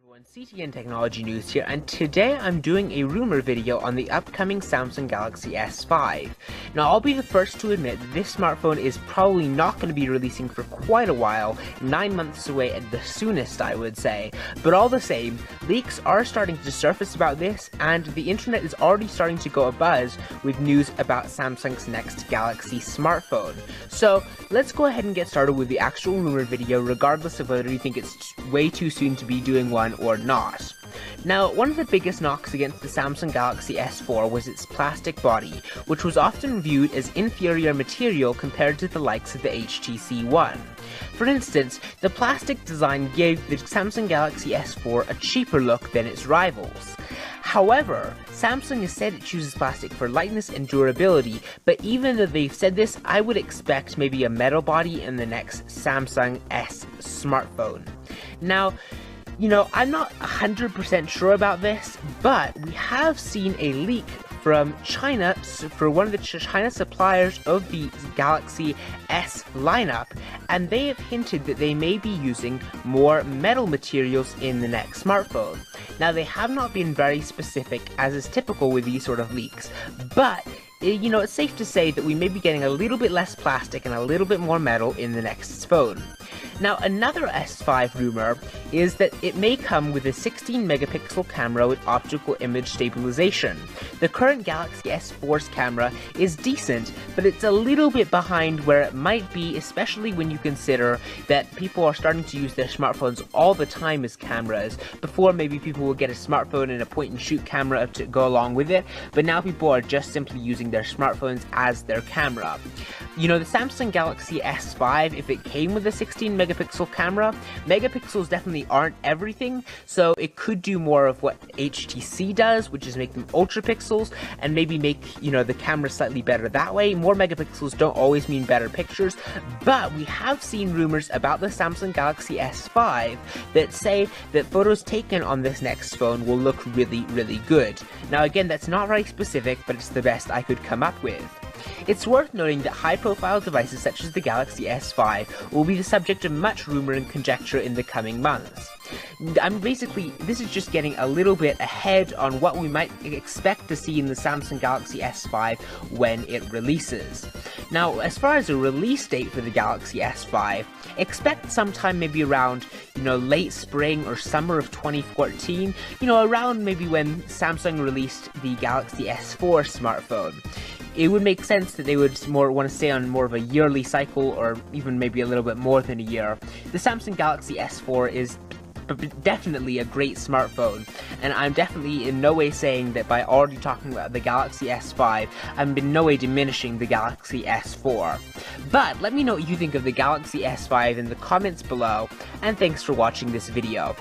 Everyone, CTN Technology News here, and today I'm doing a rumor video on the upcoming Samsung Galaxy S5. Now, I'll be the first to admit that this smartphone is probably not going to be releasing for quite a while, 9 months away at the soonest, I would say. But all the same, leaks are starting to surface about this, and the internet is already starting to go abuzz with news about Samsung's next Galaxy smartphone. So, let's go ahead and get started with the actual rumor video, regardless of whether you think it's way too soon to be doing one or not. Now, one of the biggest knocks against the Samsung Galaxy S4 was its plastic body, which was often viewed as inferior material compared to the likes of the HTC One. For instance, the plastic design gave the Samsung Galaxy S4 a cheaper look than its rivals. However, Samsung has said it chooses plastic for lightness and durability, but even though they've said this, I would expect maybe a metal body in the next Samsung S smartphone. Now, I'm not 100% sure about this, but we have seen a leak from China for one of the China suppliers of the Galaxy S lineup, and they have hinted that they may be using more metal materials in the next smartphone. Now, they have not been very specific, as is typical with these sort of leaks, but it's safe to say that we may be getting a little bit less plastic and a little bit more metal in the next phone. Now, another S5 rumor is that it may come with a 16 megapixel camera with optical image stabilization. The current Galaxy S4's camera is decent, but it's a little bit behind where it might be, especially when you consider that people are starting to use their smartphones all the time as cameras. Before, maybe people would get a smartphone and a point-and-shoot camera to go along with it, but now people are just simply using their smartphones as their camera. The Samsung Galaxy S5, if it came with a 16 megapixel camera, megapixels definitely aren't everything, so it could do more of what HTC does, which is make them ultra pixels, and maybe make, the camera slightly better that way. More megapixels don't always mean better pictures, but we have seen rumors about the Samsung Galaxy S5 that say that photos taken on this next phone will look really, really good. Now again, that's not very specific, but it's the best I could come up with. It's worth noting that high-profile devices such as the Galaxy S5 will be the subject of much rumor and conjecture in the coming months. This is just getting a little bit ahead on what we might expect to see in the Samsung Galaxy S5 when it releases. Now, as far as a release date for the Galaxy S5, expect sometime maybe around, late spring or summer of 2014, around maybe when Samsung released the Galaxy S4 smartphone. It would make sense that they would want to stay on more of a yearly cycle, or even maybe a little bit more than a year. The Samsung Galaxy S4 is definitely a great smartphone, and I'm definitely in no way saying that by already talking about the Galaxy S5, I'm in no way diminishing the Galaxy S4. But let me know what you think of the Galaxy S5 in the comments below, and thanks for watching this video.